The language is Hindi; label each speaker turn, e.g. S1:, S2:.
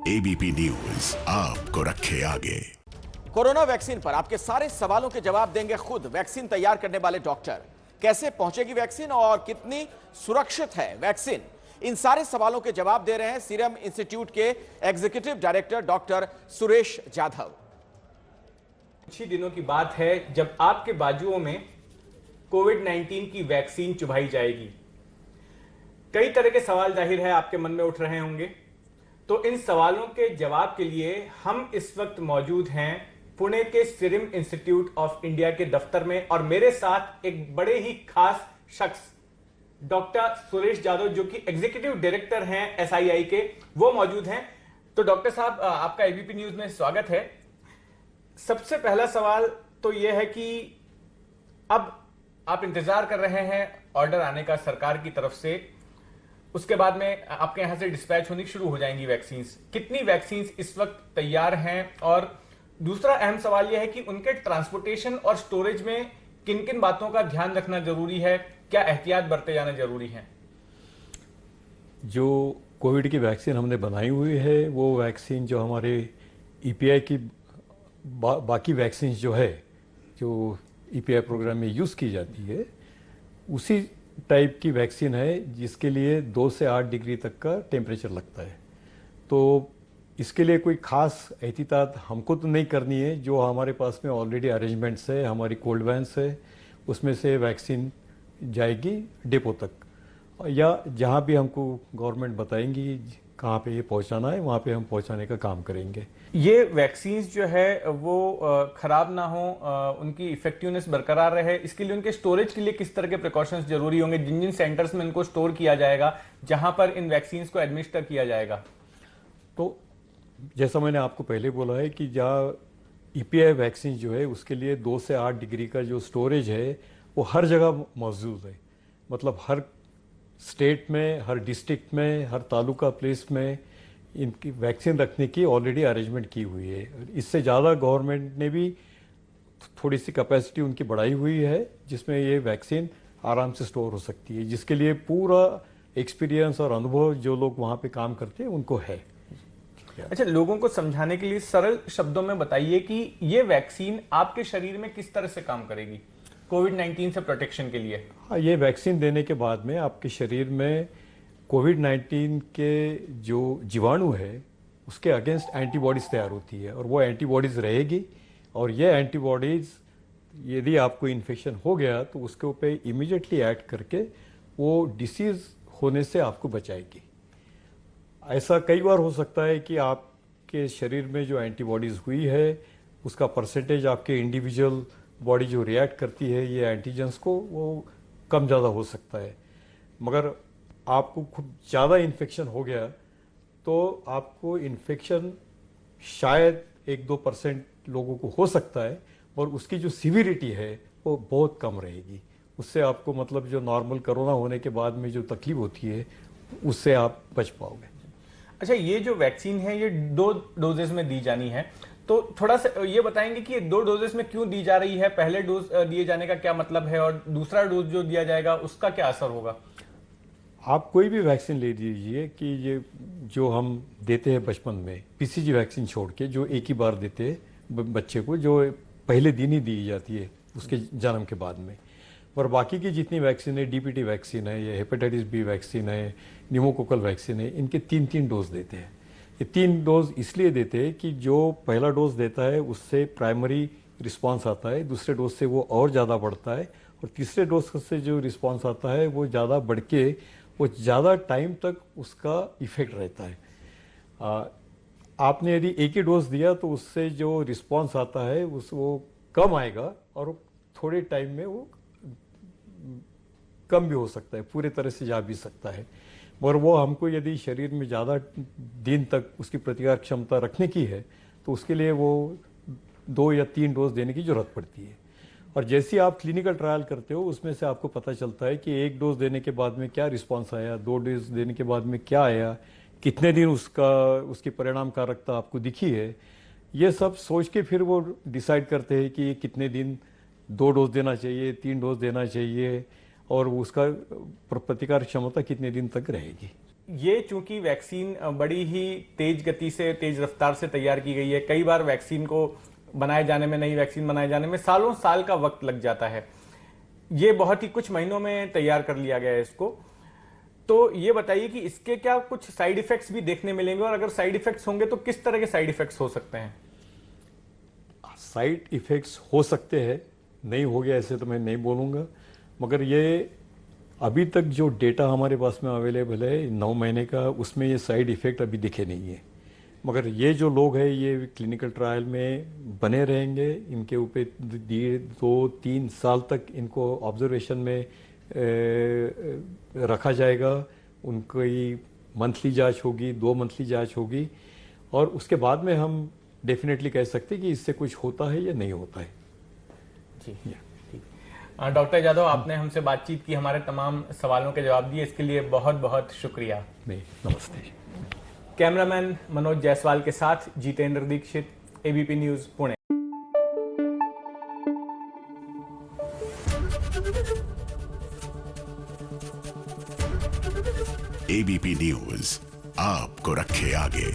S1: एबीपी न्यूज आपको रखे आगे।
S2: कोरोना वैक्सीन पर आपके सारे सवालों के जवाब देंगे खुद वैक्सीन तैयार करने वाले डॉक्टर। कैसे पहुंचेगी वैक्सीन और कितनी सुरक्षित है वैक्सीन, इन सारे सवालों के जवाब दे रहे हैं सीरम इंस्टीट्यूट के executive director doctor Suresh Jadhav.
S3: कुछ ही दिनों की बात है जब आपके बाजुओं में कोविड-19 की वैक्सीन चुभाई जाएगी। कई तरह के सवाल जाहिर है आपके मन में उठ रहे होंगे, तो इन सवालों के जवाब के लिए हम इस वक्त मौजूद हैं पुणे के सीरम इंस्टीट्यूट ऑफ इंडिया के दफ्तर में, और मेरे साथ एक बड़े ही खास शख्स डॉक्टर सुरेश जाधव जो कि एग्जीक्यूटिव डायरेक्टर हैं एसआईआई के, वो मौजूद हैं। तो डॉक्टर साहब, आपका एबीपी न्यूज में स्वागत है। सबसे पहला सवाल तो यह है कि अब आप इंतजार कर रहे हैं ऑर्डर आने का सरकार की तरफ से, उसके बाद में आपके यहां से डिस्पैच होनी शुरू हो जाएंगी वैक्सीन्स। कितनी वैक्सीन्स इस वक्त तैयार हैं? और दूसरा अहम सवाल यह है कि उनके ट्रांसपोर्टेशन और स्टोरेज में किन किन बातों का ध्यान रखना जरूरी है, क्या एहतियात बरते जाना जरूरी है?
S4: जो कोविड की वैक्सीन हमने बनाई हुई है, वो वैक्सीन जो हमारे ईपीआई की बाकी वैक्सीन जो है, जो ईपीआई प्रोग्राम में यूज़ की जाती है, उसी टाइप की वैक्सीन है जिसके लिए 2 से 8 डिग्री तक का टेम्परेचर लगता है। तो इसके लिए कोई खास एहतियात हमको तो नहीं करनी है। जो हमारे पास में ऑलरेडी अरेंजमेंट्स है, हमारी कोल्ड वैन्स है, उसमें से वैक्सीन जाएगी डिपो तक, या जहाँ भी हमको गवर्नमेंट बताएंगी कहाँ पे ये पहुँचाना है, वहाँ पे हम पहुँचाने का काम करेंगे।
S3: ये वैक्सीन्स जो है वो खराब ना हो, उनकी इफेक्टिवनेस बरकरार रहे, इसके लिए उनके स्टोरेज के लिए किस तरह के प्रिकॉशंस जरूरी होंगे? जिन जिन सेंटर्स में इनको स्टोर किया जाएगा, जहां पर इन वैक्सीन्स को एडमिनिस्टर किया जाएगा?
S4: तो जैसा मैंने आपको पहले बोला है कि जहाँ ईपीआई वैक्सीन जो है उसके लिए 2 से 8 डिग्री का जो स्टोरेज है वो हर जगह मौजूद है। मतलब हर स्टेट में, हर डिस्ट्रिक्ट में, हर तालुका प्लेस में इनकी वैक्सीन रखने की ऑलरेडी अरेंजमेंट की हुई है। इससे ज़्यादा गवर्नमेंट ने भी थोड़ी सी कैपेसिटी उनकी बढ़ाई हुई है जिसमें ये वैक्सीन आराम से स्टोर हो सकती है, जिसके लिए पूरा एक्सपीरियंस और अनुभव जो लोग वहाँ पे काम करते हैं उनको है।
S3: अच्छा, लोगों को समझाने के लिए सरल शब्दों में बताइए कि ये वैक्सीन आपके शरीर में किस तरह से काम करेगी कोविड-19 से प्रोटेक्शन के लिए?
S4: हाँ, ये वैक्सीन देने के बाद में आपके शरीर में कोविड-19 के जो जीवाणु है उसके अगेंस्ट एंटीबॉडीज़ तैयार होती है, और वो एंटीबॉडीज़ रहेगी, और ये एंटीबॉडीज़ यदि आपको इन्फेक्शन हो गया तो उसके ऊपर इमीडिएटली एक्ट करके वो डिसीज़ होने से आपको बचाएगी। ऐसा कई बार हो सकता है कि आपके शरीर में जो एंटीबॉडीज़ हुई है उसका परसेंटेज आपके इंडिविजुअल बॉडी जो रिएक्ट करती है ये एंटीजेंस को, वो कम ज़्यादा हो सकता है। मगर आपको खूब ज़्यादा इन्फेक्शन हो गया तो आपको इन्फेक्शन शायद 1-2% लोगों को हो सकता है, और उसकी जो सीविरिटी है वो बहुत कम रहेगी। उससे आपको मतलब जो नॉर्मल कोरोना होने के बाद में जो तकलीफ होती है उससे आप बच पाओगे।
S3: अच्छा, ये जो वैक्सीन है ये 2 डोजेस में दी जानी है, तो थोड़ा सा ये बताएंगे कि ये 2 डोजेस में क्यों दी जा रही है? पहले डोज दिए जाने का क्या मतलब है, और दूसरा डोज जो दिया जाएगा उसका क्या असर होगा?
S4: आप कोई भी वैक्सीन ले लीजिए कि ये जो हम देते हैं बचपन में, पीसीजी वैक्सीन छोड़ के जो एक ही बार देते हैं बच्चे को, जो पहले दिन ही दी जाती है उसके जन्म के बाद में, और बाकी की जितनी वैक्सीन है, डीपीटी वैक्सीन है, ये हेपेटाइटिस बी वैक्सीन है, न्यूमोकोकल वैक्सीन है, इनके 3-3 डोज देते हैं। ये 3 डोज इसलिए देते हैं कि जो पहला डोज देता है उससे प्राइमरी रिस्पांस आता है, दूसरे डोज से वो और ज़्यादा बढ़ता है, और तीसरे डोज से जो रिस्पांस आता है वो ज़्यादा बढ़ के वो ज़्यादा टाइम तक उसका इफेक्ट रहता है। आपने यदि एक ही डोज दिया तो उससे जो रिस्पांस आता है वो कम आएगा, और थोड़े टाइम में वो कम भी हो सकता है, पूरे तरह से जा भी सकता है। और वो हमको यदि शरीर में ज़्यादा दिन तक उसकी प्रतिकार क्षमता रखने की है तो उसके लिए वो 2 या 3 डोज देने की ज़रूरत पड़ती है। और जैसे आप क्लिनिकल ट्रायल करते हो उसमें से आपको पता चलता है कि 1 डोज देने के बाद में क्या रिस्पांस आया, 2 डोज देने के बाद में क्या आया, कितने दिन उसकी परिणामकारकता आपको दिखी है। ये सब सोच के फिर वो डिसाइड करते हैं कि कितने दिन 2 डोज देना चाहिए, 3 डोज देना चाहिए, और उसका प्रतिकार क्षमता कितने दिन तक रहेगी।
S3: ये चूंकि वैक्सीन बड़ी ही तेज गति से, तेज रफ्तार से तैयार की गई है, कई बार वैक्सीन को बनाए जाने में, नई वैक्सीन बनाए जाने में सालों साल का वक्त लग जाता है। ये बहुत ही कुछ महीनों में तैयार कर लिया गया है इसको। तो ये बताइए कि इसके क्या कुछ साइड इफेक्ट्स भी देखने मिलेंगे, और अगर साइड इफेक्ट्स होंगे तो किस तरह के साइड इफेक्ट्स हो सकते हैं?
S4: साइड इफेक्ट्स हो सकते हैं, नहीं हो गया ऐसे तो मैं नहीं बोलूँगा, मगर ये अभी तक जो डेटा हमारे पास में अवेलेबल है 9 महीने का, उसमें ये साइड इफ़ेक्ट अभी दिखे नहीं है। मगर ये जो लोग हैं ये क्लिनिकल ट्रायल में बने रहेंगे, इनके ऊपर 2-3 साल तक इनको ऑब्जर्वेशन में रखा जाएगा। उनकी मंथली जांच होगी, 2 मंथली जांच होगी, और उसके बाद में हम डेफिनेटली कह सकते हैं कि इससे कुछ होता है या नहीं होता है।
S3: जी ठीक। डॉक्टर यादव, आपने हमसे बातचीत की, हमारे तमाम सवालों के जवाब दिए, इसके लिए बहुत बहुत शुक्रिया।
S4: नहीं, नमस्ते।
S3: कैमरामैन मनोज जायसवाल के साथ जितेंद्र दीक्षित, एबीपी न्यूज, पुणे।
S1: एबीपी न्यूज आपको रखे आगे।